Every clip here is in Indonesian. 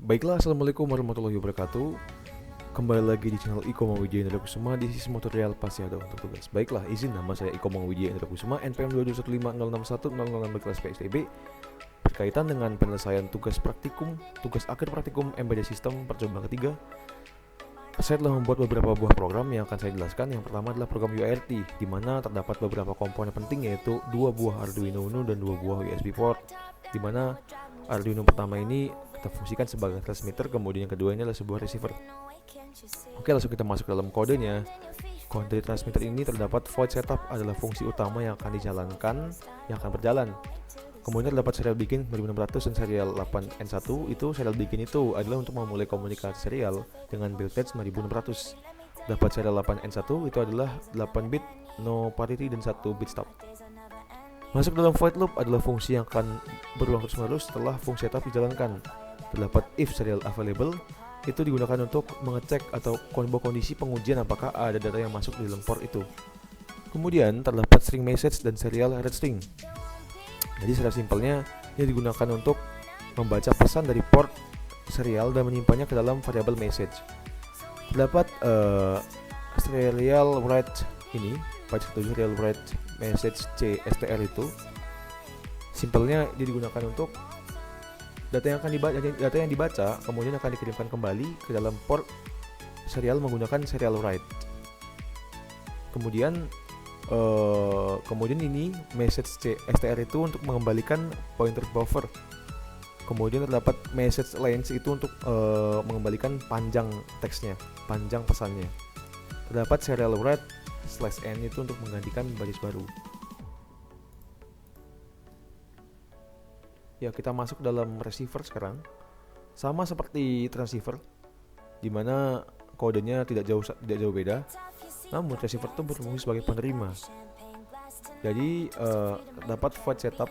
Baiklah, assalamualaikum warahmatullahi wabarakatuh. Kembali lagi di channel Iko Mangwijaya Indra Kusuma. Di sisi tutorial pasti ada untuk tugas. Baiklah, izin nama saya Iko Mangwijaya Indra Kusuma, NPM 221506100 berkelas PSDB, berkaitan dengan penyelesaian tugas akhir praktikum Embedded System percobaan ketiga. Saya telah membuat beberapa buah program yang akan saya jelaskan. Yang pertama adalah program UART, di mana terdapat beberapa komponen penting, yaitu 2 buah Arduino Uno dan 2 buah USB port. Di mana Arduino pertama ini kita fungsikan sebagai transmitter, kemudian yang kedua ini adalah sebuah receiver. Oke, langsung kita masuk ke dalam kodenya. Kode transmitter ini terdapat void setup adalah fungsi utama yang akan berjalan. Kemudian terdapat serial begin 5600 dan serial 8N1. Serial begin itu adalah untuk memulai komunikasi serial dengan build rate 9600. Dapat serial 8N1 itu adalah 8 bit no parity dan 1 bit stop. Masuk dalam void loop adalah fungsi yang akan berulang terus-menerus setelah fungsi setup dijalankan. Terdapat if serial available, itu digunakan untuk mengecek atau kondisi pengujian apakah ada data yang masuk di dalam port itu. Kemudian terdapat string message dan serial read string. Jadi secara simpelnya ini digunakan untuk membaca pesan dari port serial dan menyimpannya ke dalam variabel message. Terdapat serial write ini, page 7 serial write message CSTR itu. Simpelnya dia digunakan untuk data yang dibaca kemudian akan dikirimkan kembali ke dalam port serial menggunakan serial write. Kemudian ini message str itu untuk mengembalikan pointer buffer. Kemudian terdapat message length itu untuk mengembalikan panjang teksnya, panjang pesannya. Terdapat serial write /n itu untuk menggantikan baris baru. Ya, kita masuk dalam receiver sekarang. Sama seperti transceiver, di mana kodenya tidak jauh beda. Namun receiver itu berfungsi sebagai penerima. Jadi dapat void setup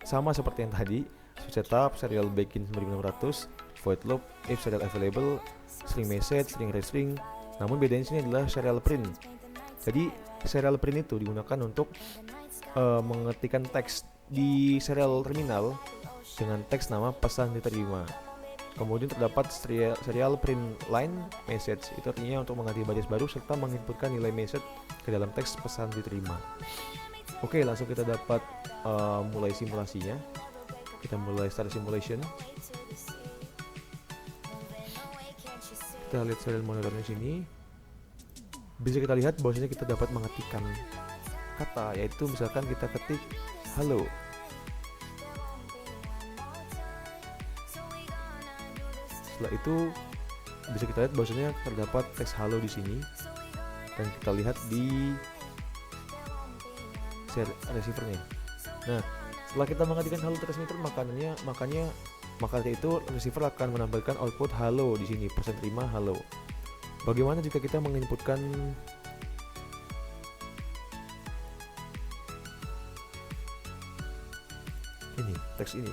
sama seperti yang tadi. Void setup, serial begin 9600, void loop, if serial available, string message, string read string. Namun bedanya sini adalah serial print. Jadi serial print itu digunakan untuk mengetikkan teks di serial terminal dengan teks nama pesan diterima. Kemudian terdapat serial print line message, itu artinya untuk mengganti baris baru serta menginputkan nilai message ke dalam teks pesan diterima. Oke, langsung kita dapat mulai simulasinya. Kita mulai start simulation. Kita lihat serial monitornya sini. Bisa kita lihat bahwasanya kita dapat mengetikkan kata, yaitu misalkan kita ketik halo. Setelah itu bisa kita lihat bahwasanya terdapat teks halo di sini, dan kita lihat di receivernya. Nah, setelah kita mengetikkan halo transmitter, maka itu receiver akan menampilkan output halo di sini, pesan terima halo. Bagaimana jika kita menginputkan ini, teks ini?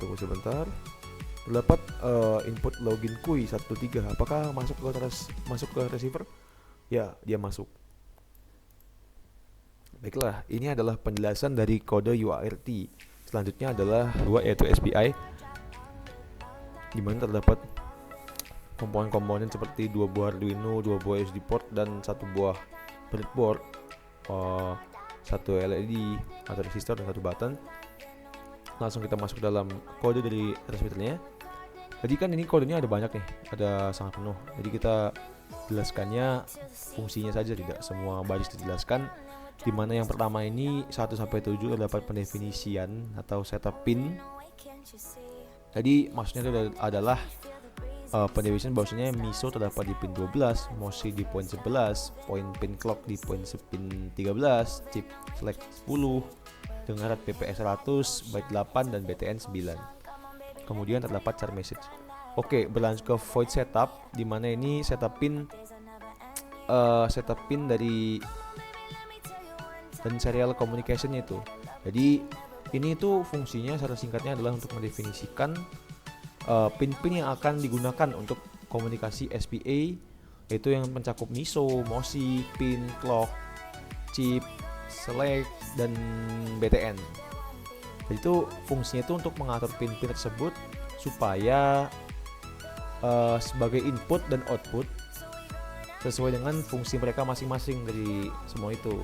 Tunggu sebentar. Terdapat input login kui 13. Apakah masuk ke receiver? Ya, dia masuk. Baiklah, ini adalah penjelasan dari kode UART. Selanjutnya adalah yaitu SPI, di mana terdapat komponen-komponen seperti 2 buah Arduino, 2 buah SD port, dan 1 buah breadboard, 1 LED atau resistor, dan 1 button. Langsung kita masuk dalam kode dari transmitternya. Jadi kan ini kodenya ada banyak nih, ada sangat penuh. Jadi kita jelaskannya fungsinya saja, tidak semua baris dijelaskan. Dimana yang pertama ini 1-7 terdapat pendefinisian atau setup pin. Jadi maksudnya itu adalah pendefinisian bahwasanya MISO terdapat di pin 12, MOSI di poin 11, poin pin clock di poin pin 13, chip select 10 dengan rate PPS 100, byte 8 dan BTN 9. Kemudian terdapat char message. Oke, berlanjut ke void setup, di mana ini setup pin dari dan serial communication itu. Jadi ini itu fungsinya secara singkatnya adalah untuk mendefinisikan pin-pin yang akan digunakan untuk komunikasi SPA, yaitu yang mencakup MISO, MOSI, pin, clock, chip, select, dan BTN. Jadi itu fungsinya itu untuk mengatur pin-pin tersebut supaya sebagai input dan output sesuai dengan fungsi mereka masing-masing dari semua itu.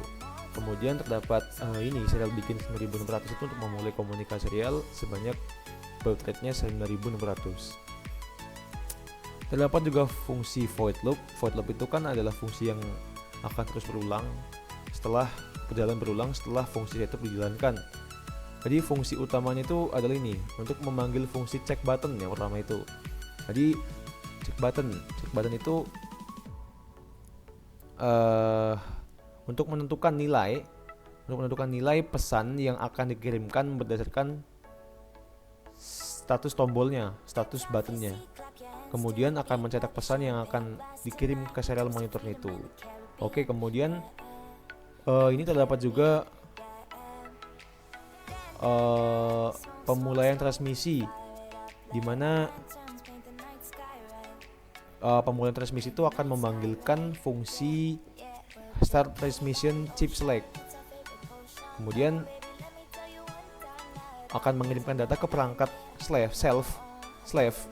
Kemudian terdapat ini serial begin 9600 itu untuk memulai komunikasi serial sebanyak baud rate-nya 9600. Terdapat juga fungsi void loop. Void loop itu kan adalah fungsi yang akan terus berulang setelah fungsi setup dijalankan. Jadi fungsi utamanya itu adalah ini, untuk memanggil fungsi check button yang pertama itu. Jadi check button itu untuk menentukan nilai pesan yang akan dikirimkan berdasarkan status tombolnya, status buttonnya. Kemudian akan mencetak pesan yang akan dikirim ke serial monitornya itu. Oke, kemudian ini terdapat juga pemulaian transmisi, di mana pemulaian transmisi itu akan memanggilkan fungsi start transmission chip select. Kemudian akan mengirimkan data ke perangkat slave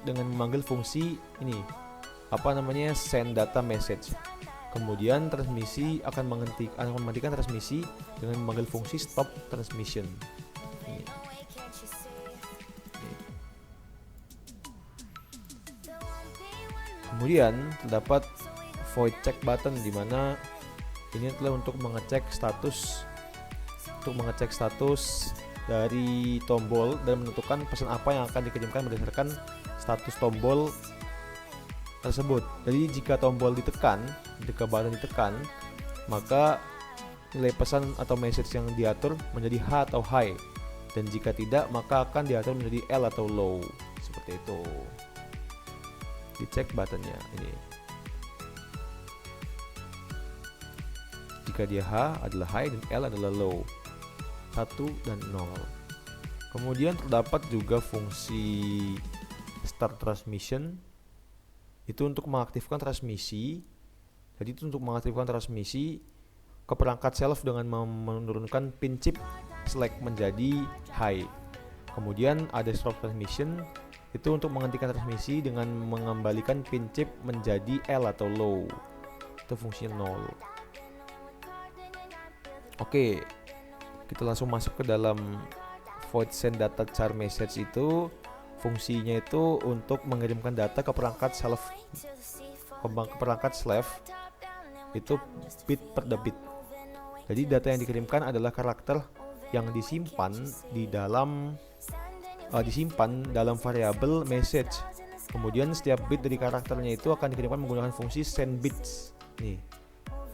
dengan memanggil fungsi ini send data message. Kemudian transmisi akan menghentikan transmisi dengan memanggil fungsi stop transmission. Ini. Kemudian terdapat void check button, di mana ini adalah untuk mengecek status dari tombol dan menentukan pesan apa yang akan dikirimkan berdasarkan status tombol tersebut. Jadi jika button ditekan, maka nilai pesan atau message yang diatur menjadi H atau high, dan jika tidak maka akan diatur menjadi L atau low, seperti itu. Dicek buttonnya ini. Jika dia H adalah high dan L adalah low, 1 dan 0. Kemudian terdapat juga fungsi start transmission, itu untuk mengaktifkan transmisi. Jadi itu untuk mengaktifkan transmisi ke perangkat self dengan menurunkan pin chip select menjadi high. Kemudian ada stop transmission, itu untuk menghentikan transmisi dengan mengembalikan pin chip menjadi L atau low. Itu fungsinya 0. Oke, kita langsung masuk ke dalam void send data char message itu. Fungsinya itu untuk mengirimkan data ke perangkat slave itu bit per bit. Jadi data yang dikirimkan adalah karakter yang disimpan dalam variabel message. Kemudian setiap bit dari karakternya itu akan dikirimkan menggunakan fungsi send bits.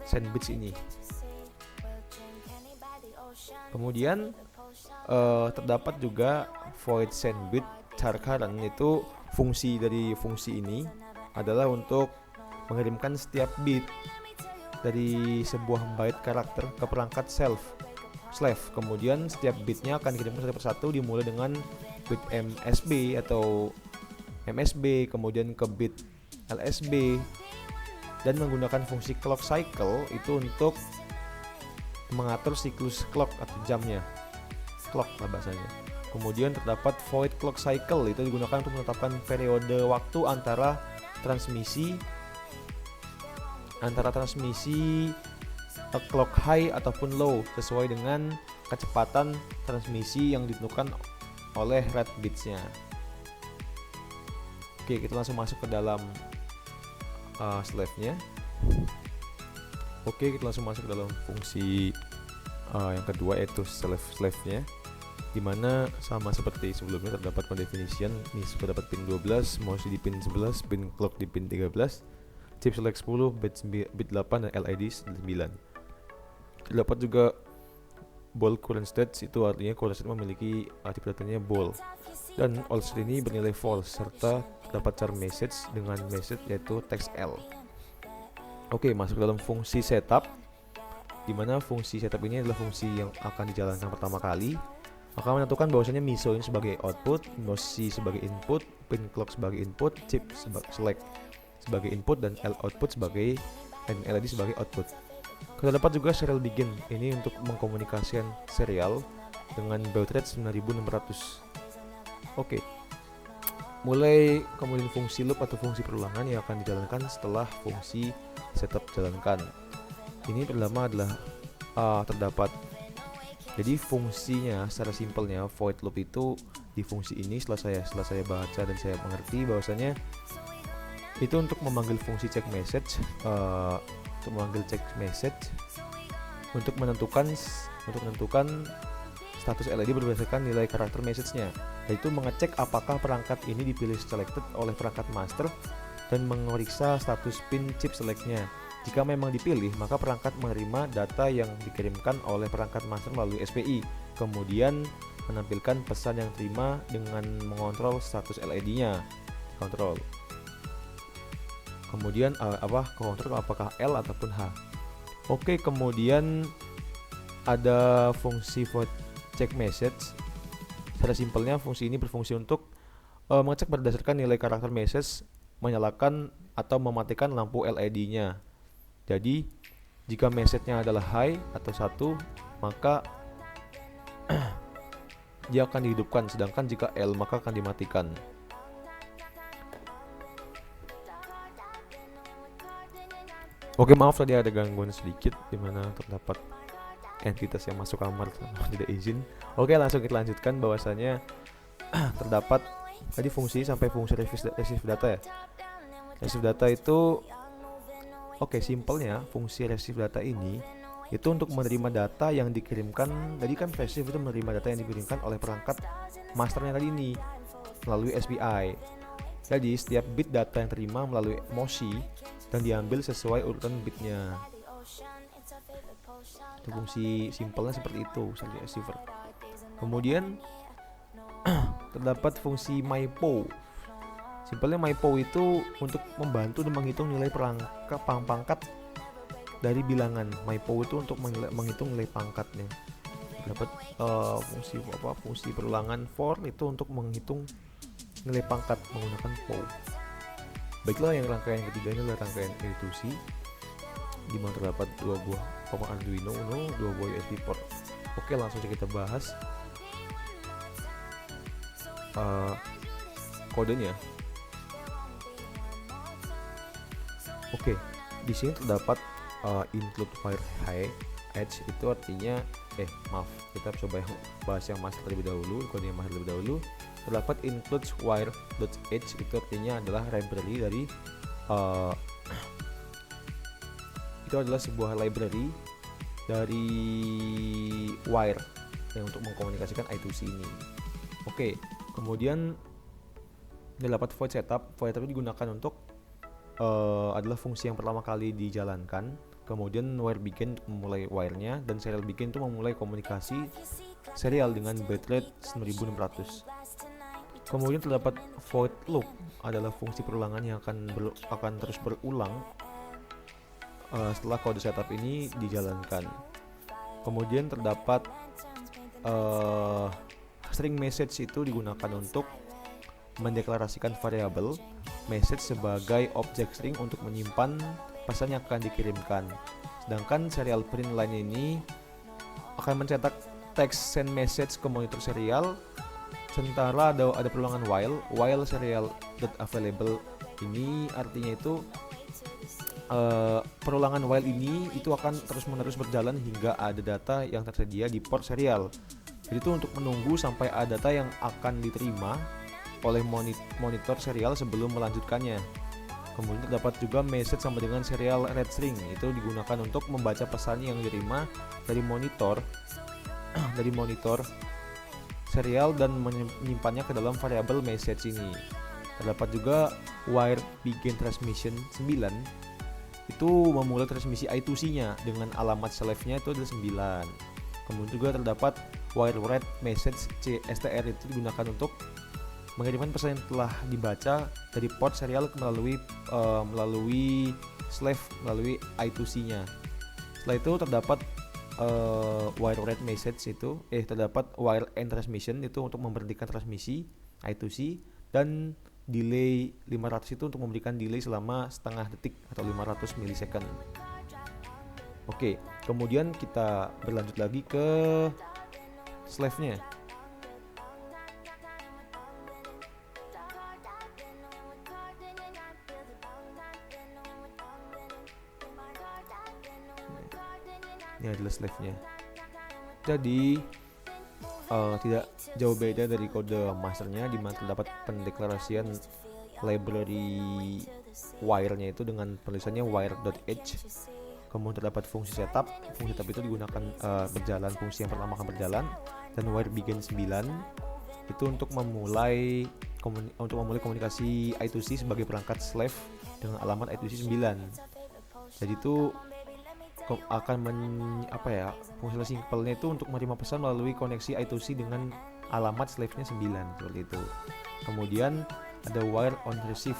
Send bits ini. Kemudian terdapat juga void send bit char current, itu fungsi dari fungsi ini adalah untuk mengirimkan setiap bit dari sebuah byte karakter ke perangkat slave. Kemudian setiap bitnya akan dikirimkan satu persatu, dimulai dengan bit MSB atau MSB, kemudian ke bit LSB, dan menggunakan fungsi clock cycle itu untuk mengatur siklus clock atau jamnya, clock lah bahasanya. Kemudian terdapat void clock cycle, itu digunakan untuk menetapkan periode waktu antara transmisi clock high ataupun low sesuai dengan kecepatan transmisi yang ditentukan oleh rate bitsnya. Oke, kita langsung masuk ke dalam slave-nya. Oke, kita langsung masuk ke dalam fungsi yang kedua, yaitu slave-nya, dimana sama seperti sebelumnya terdapat definition. Ini terdapat pin 12, mouse di pin 11, pin clock di pin 13, chip select 10, bit 8, dan LED 9. Terdapat juga ball current state, itu artinya current state memiliki tipe datanya ball, dan all state ini bernilai false, serta terdapat char message dengan message yaitu text L. Oke, masuk dalam fungsi setup, dimana fungsi setup ini adalah fungsi yang akan dijalankan pertama kali. Akan menentukan bahwasanya MISO ini sebagai output, MOSI sebagai input, pin clock sebagai input, chip select sebagai input, dan L output sebagai LED sebagai output. Terdapat juga serial begin, ini untuk mengkomunikasikan serial dengan baud rate 9600. Oke. kemudian fungsi loop atau fungsi perulangan yang akan dijalankan setelah fungsi setup jalankan. Ini pertama adalah terdapat, jadi fungsinya secara simpelnya void loop itu di fungsi ini setelah saya baca dan saya mengerti bahwasanya itu untuk memanggil fungsi check message, untuk menentukan status LED berdasarkan nilai karakter message-nya, yaitu mengecek apakah perangkat ini dipilih selected oleh perangkat master dan memeriksa status pin chip select-nya. Jika memang dipilih, maka perangkat menerima data yang dikirimkan oleh perangkat master melalui SPI, kemudian menampilkan pesan yang terima dengan mengontrol status LED-nya. Kontrol. Kemudian kontrol apakah L ataupun H. Oke, kemudian ada fungsi void check message. Secara simpelnya fungsi ini berfungsi untuk mengecek berdasarkan nilai karakter message, menyalakan atau mematikan lampu LED-nya. Jadi jika message-nya adalah high atau 1, maka dia akan dihidupkan, sedangkan jika L maka akan dimatikan. Oke, maaf tadi ada gangguan sedikit dimana terdapat entitas yang masuk kamar tidak izin. Oke, langsung kita lanjutkan bahwasanya terdapat tadi fungsi sampai fungsi receive data ya. Receive data itu simpelnya fungsi receive data ini itu untuk menerima data yang dikirimkan. Tadi kan receive itu menerima data yang dikirimkan oleh perangkat masternya tadi ini melalui SPI. Jadi setiap bit data yang terima melalui MOSI dan diambil sesuai urutan bitnya. Itu fungsi simpelnya seperti itu sebagai receiver. Kemudian terdapat fungsi MyPo. Simpelnya MyPo itu untuk membantu dan menghitung nilai pangkat dari bilangan. MyPo itu untuk menghitung nilai pangkatnya. Dapat fungsi perulangan for itu untuk menghitung nilai pangkat menggunakan POW. Baiklah, yang rangkaian ketiga ini adalah rangkaian A2C, di mana terdapat 2 buah Arduino Uno, 2 buah USB port. Oke, langsung kita bahas kodenya. Oke, di sini terdapat include wire high edge, itu artinya kita coba bahas yang master terlebih dahulu, kode yang master terlebih dahulu. Terdapat includes wire.edge, itu artinya adalah library dari itu adalah sebuah library dari wire yang untuk mengkomunikasikan I2C ini. Oke, kemudian terdapat void setup. Void setup digunakan untuk adalah fungsi yang pertama kali dijalankan. Kemudian wire begin untuk memulai wirenya, dan serial begin untuk memulai komunikasi serial dengan bitrate 9600. Kemudian terdapat void loop, adalah fungsi perulangan yang akan terus berulang setelah kode setup ini dijalankan. Kemudian terdapat string message, itu digunakan untuk mendeklarasikan variabel message sebagai objek string untuk menyimpan pesan yang akan dikirimkan. Sedangkan serial print line ini akan mencetak text send message ke monitor serial. Sementara ada perulangan while serial.available ini artinya itu perulangan while ini itu akan terus-menerus berjalan hingga ada data yang tersedia di port serial. Jadi itu untuk menunggu sampai ada data yang akan diterima oleh monitor serial sebelum melanjutkannya. Kemudian terdapat juga message sama dengan serial read string, itu digunakan untuk membaca pesan yang diterima dari monitor serial dan menyimpannya ke dalam variabel message ini. Terdapat juga wire begin transmission 9, itu memulai transmisi I2C-nya dengan alamat slave-nya itu adalah 9. Kemudian juga terdapat wire read message CSTR, itu digunakan untuk mengirimkan pesan yang telah dibaca dari port serial melalui slave melalui I2C-nya. Setelah itu terdapat wire read message, itu terdapat wire end transmission, itu untuk memberhentikan transmisi I2C, dan delay 500 itu untuk memberikan delay selama setengah detik atau 500 milisecond. Oke, kemudian kita berlanjut lagi ke slave-nya. Ini adalah slave-nya. Jadi tidak jauh beda dari kode masternya, di mana terdapat pendeklarasian library wire-nya itu dengan tulisannya wire.h. Kemudian terdapat fungsi setup. Fungsi setup itu digunakan berjalan, fungsi yang pertama akan berjalan, dan wire begin 9 itu untuk memulai komunikasi I2C sebagai perangkat slave dengan alamat I2C 9. Jadi itu akan fungsi simpelnya itu untuk menerima pesan melalui koneksi I2C dengan alamat slave-nya 9 seperti itu. Kemudian ada wire on receive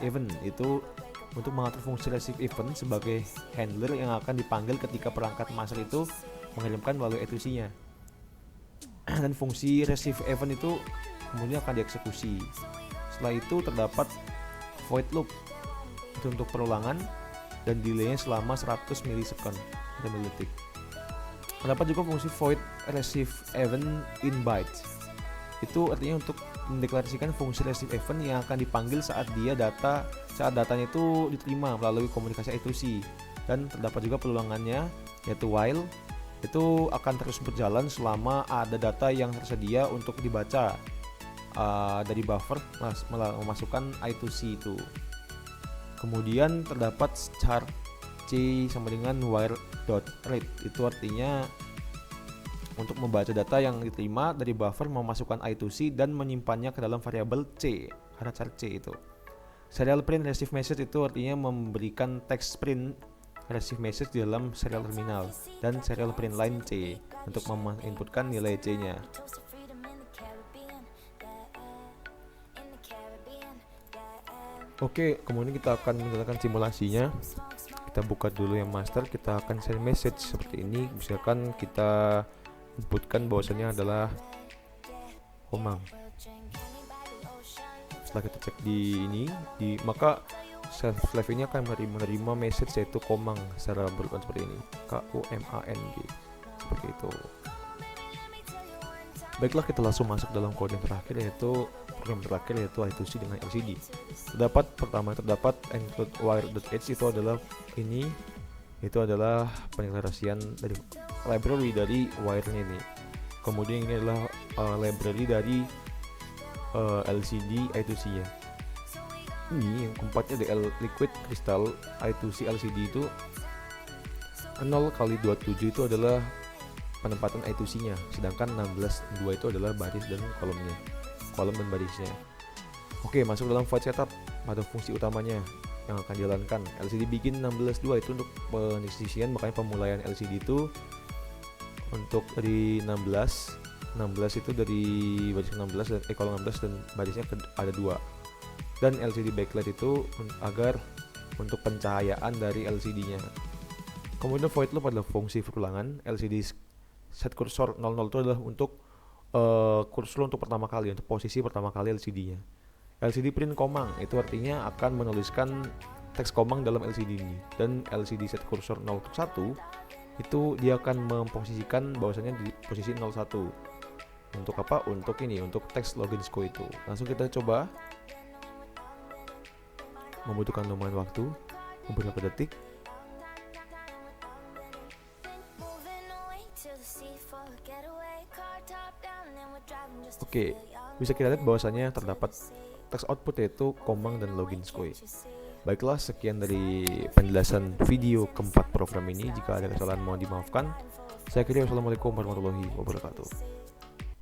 event, itu untuk mengatur fungsi receive event sebagai handler yang akan dipanggil ketika perangkat master itu mengirimkan melalui I2C-nya. Dan fungsi receive event itu kemudian akan dieksekusi. Setelah itu terdapat void loop, itu untuk perulangan dan delaynya selama 100 milisecond atau milidetik. Terdapat juga fungsi void receive event in bytes. Itu artinya untuk mendeklarasikan fungsi receive event yang akan dipanggil saat datanya itu diterima melalui komunikasi I2C. Dan terdapat juga perulangannya, yaitu while, itu akan terus berjalan selama ada data yang tersedia untuk dibaca dari buffer memasukkan I2C itu. Kemudian terdapat char C sama dengan wire.read, itu artinya untuk membaca data yang diterima dari buffer, memasukkan I2C dan menyimpannya ke dalam variabel C, karena char C itu. Serial print receive message itu artinya memberikan text print receive message di dalam serial terminal, dan serial print line C untuk menginputkan nilai C-nya. Oke, kemudian kita akan menjalankan simulasinya. Kita buka dulu yang master, kita akan send message seperti ini. Misalkan kita inputkan bahwasannya adalah komang. Setelah kita cek maka slave ini akan menerima message yaitu komang secara berurutan seperti ini, KOMANG, seperti itu. Baiklah, kita langsung masuk dalam kode yang terakhir, yaitu program terakhir, yaitu I2C dengan LCD. Terdapat include wire.h, itu adalah pendeklarasian dari library dari wire-nya ini. Kemudian ini adalah library dari LCD I2C-nya. Ini yang keempatnya DL liquid crystal I2C LCD itu 0x27 itu adalah penempatan I2C-nya, sedangkan 16.2 itu adalah baris dan kolom dan barisnya. Oke, masuk dalam void setup pada fungsi utamanya yang akan dijalankan. LCD begin 16.2 itu untuk pendiskusian, makanya pemulaian LCD itu untuk dari 16 itu dari baris 16 dan kolom 16 dan barisnya ada 2. Dan LCD backlight itu agar untuk pencahayaan dari LCD-nya. Kemudian void loop adalah fungsi perulangan. LCD set cursor 00 itu adalah untuk kursor untuk pertama kali, untuk posisi pertama kali LCD-nya. LCD print komang itu artinya akan menuliskan teks komang dalam LCD ini. Dan LCD set cursor 01 itu dia akan memposisikan bahwasannya di posisi 01. Untuk apa? Untuk teks login score itu. Langsung kita coba. Membutuhkan lumayan waktu, beberapa detik. Oke, bisa kita lihat bahwasannya terdapat teks output yaitu komang dan login score. Baiklah, sekian dari penjelasan video keempat program ini. Jika ada kesalahan mohon dimaafkan. Saya kira wassalamualaikum warahmatullahi wabarakatuh.